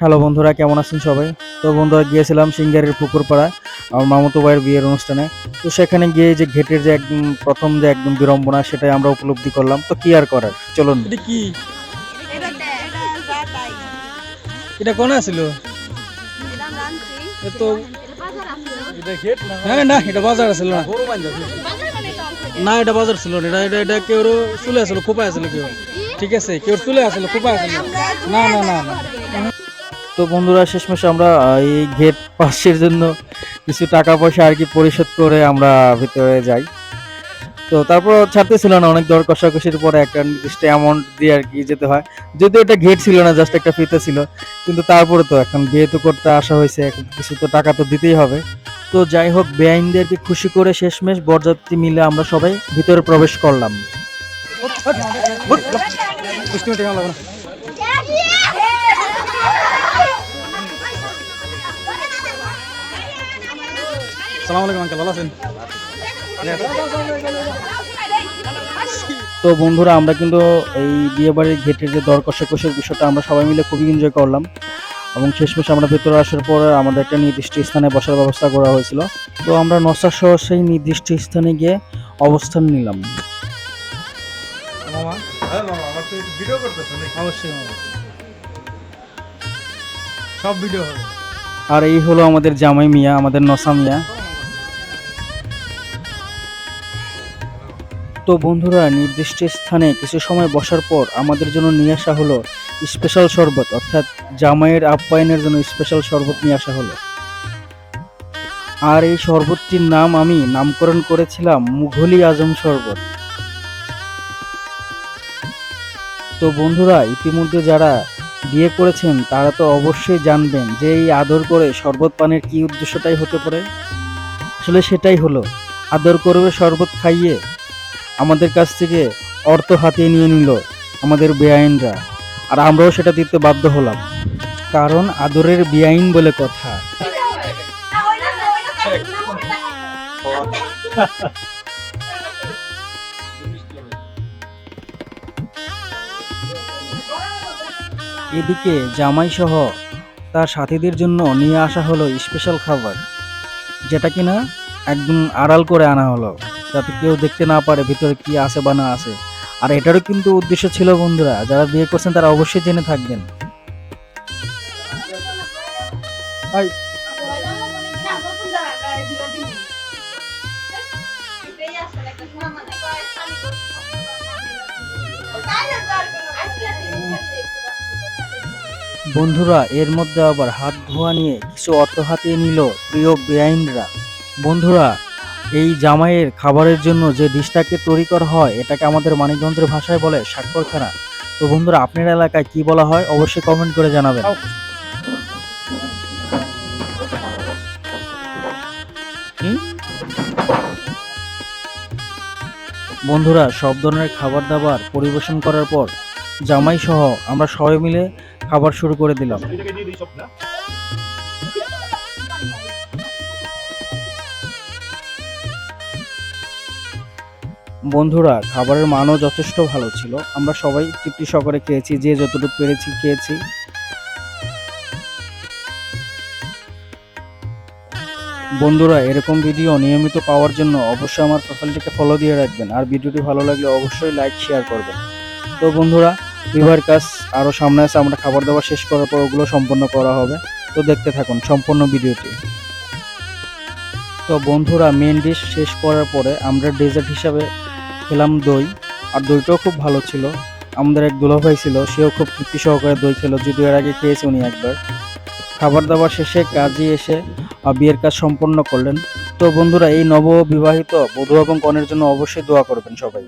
Hello বন্ধুরা, কেমন আছেন সবাই? তো বন্ধুরা, গিয়েছিলাম সিঙ্গারের পুকুরপাড়া আমার মামাতো ভাইয়ের বিয়ের অনুষ্ঠানে। তো সেখানে গিয়ে যে ঘেটের যে একদম প্রথম যে একদম বিড়ম্বনা, সেটাই আমরা উপলব্ধি করলাম। তো কি আর করার, চলুন। এটা কি? এটা কোন ছিল? এ তো এটা ঘেট না? হ্যাঁ, না এটা বাজার ছিল না। গরু বান্ধা ছিল। না এটা বাজার ছিল না, এটা কেউ চলে আসলো, খোপা আসলো কেউ। ঠিক আছে, কেউ চলে আসলো, খোপা আসলো। না না না না। তো বন্ধুরা, শেষমেশ আমরা এই গেট পাসের জন্য কিছু টাকা পয়সা আর কি পরিশোধ করে আমরা ভিতরে যাই। তো তারপর ছাড়তেছিল না, অনেক দর কষাকষির পরে একটা নির্দিষ্ট অ্যামাউন্ট দিয়ে আর কি যেতে হয়। যদিও এটা গেট ছিল না, জাস্ট একটা ফিতে ছিল, কিন্তু তারপরে তো এখন বিয়ে তো করতে আসা হয়েছে, এখন কিছু তো টাকা তো দিতেই হবে। তো যাই হোক, বেআইনদেরকে খুশি করে শেষমেশ বরযাত্রী মিলে আমরা সবাই ভিতরে প্রবেশ করলাম। সালাম আলাইকুম আঙ্কেল, ভালো আছেন? তো বন্ধুরা, আমরা কিন্তু এই বিয়ে বাড়ির গেটের যে দর কষাকষির বিষয়টা আমরা সবাই মিলে খুবই এনজয় করলাম, এবং শেষমেশ আমরা ভেতরে আসার পর আমাদের একটা নির্দিষ্ট স্থানে বসার ব্যবস্থা করা হয়েছিল। তো আমরা নশা সহ সেই নির্দিষ্ট স্থানে গিয়ে অবস্থান নিলাম। মামা, হ্যাঁ মামা, আমার তো ভিডিও করতেছ নাকি? অবশ্যই মামা, সব ভিডিও হবে। আর এই হলো আমাদের জামাই মিয়া, আমাদের নসা মিয়া। তো বন্ধুরা, নির্দিষ্ট স্থানে কিছু সময় বসার পর আমাদের জন্য নিয়ে আসা হলো স্পেশাল শরবত, অর্থাৎ জামাইয়ের আপ্যায়নের জন্য স্পেশাল শরবত নিয়ে আসা হলো। আর এই শরবতটির নাম আমি নামকরণ করেছিলাম মুঘলি আজম শরবত। তো বন্ধুরা, ইতিমধ্যে যারা বিয়ে করেছেন তারা তো অবশ্যই জানবেন যে এই আদর করে শরবত পানের কি উদ্দেশ্যটাই হতে পারে। আসলে সেটাই হলো, আদর করবে শরবত খাইয়ে আমাদের কাছ থেকে অর্থ হাতিয়ে নিয়ে নিল আমাদের বেআইনরা, আর আমরাও সেটা দিতে বাধ্য হলাম, কারণ আদরের বেআইন বলে কথা। এদিকে জামাই সহ তার সাথীদের জন্য নিয়ে আসা হলো স্পেশাল খাবার, যেটা কিনা একদম আড়াল করে আনা হলো, যাতে কেউ দেখতে না পারে ভিতরে কি আছে বা না আছে। আর এটারও কিন্তু উদ্দেশ্য ছিল বন্ধুরা, যারা বিয়ে করছেন তারা অবশ্যই জেনে থাকবেন। বন্ধুরা, এর মধ্যে আবার হাত ধোয়া নিয়ে কিছু অর্থ হাতিয়ে নিল প্রিয় বেআইনরা। বন্ধুরা, এই জামাইয়ের খাবারের জন্য যে ডিশটাকে তৈরি করা হয়, এটাকে আমাদের মানিকগঞ্জের ভাষায় বলে স্বাক্ষরখানা। তো বন্ধুরা, আপনার এলাকায় কি বলা হয় অবশ্যই কমেন্ট করে জানাবেন। বন্ধুরা, সব ধরনের খাবার দাবার পরিবেশন করার পর জামাই সহ আমরা সবাই মিলে খাবার শুরু করে দিলাম। বন্ধুরা, খাবারের মানও যথেষ্ট ভালো ছিল, আমরা সবাই তৃপ্তি সহকারে খেয়েছি, যে যতটুকু পেরেছি খেয়েছি। বন্ধুরা, এরকম ভিডিও নিয়মিত পাওয়ার জন্য অবশ্যই আমার প্রোফাইলটিকে ফলো দিয়ে রাখবেন, আর ভিডিওটি ভালো লাগলে অবশ্যই লাইক শেয়ার করবেন। তো বন্ধুরা, বিবাহের কাজ আরও সামনে আছে, আমরা খাবার দাবার শেষ করার পর ওগুলো সম্পন্ন করা হবে। তো দেখতে থাকুন সম্পূর্ণ ভিডিওটি। তো বন্ধুরা, মেন ডিশ শেষ করার পরে আমরা ডেজার্ট হিসাবে খেলাম দই, আর দইটাও খুব ভালো ছিল। আমাদের এক দুলাভাই ছিল, সেও খুব তৃপ্তি সহকারে দই খেলো, যদিও এর আগে খেয়েছে উনি একবার। খাবার দাবার শেষে কাজী এসে বিয়ের কাজ সম্পন্ন করলেন। তো বন্ধুরা, এই নববিবাহিত বধূ এবং কনের জন্য অবশ্যই দোয়া করবেন সবাই।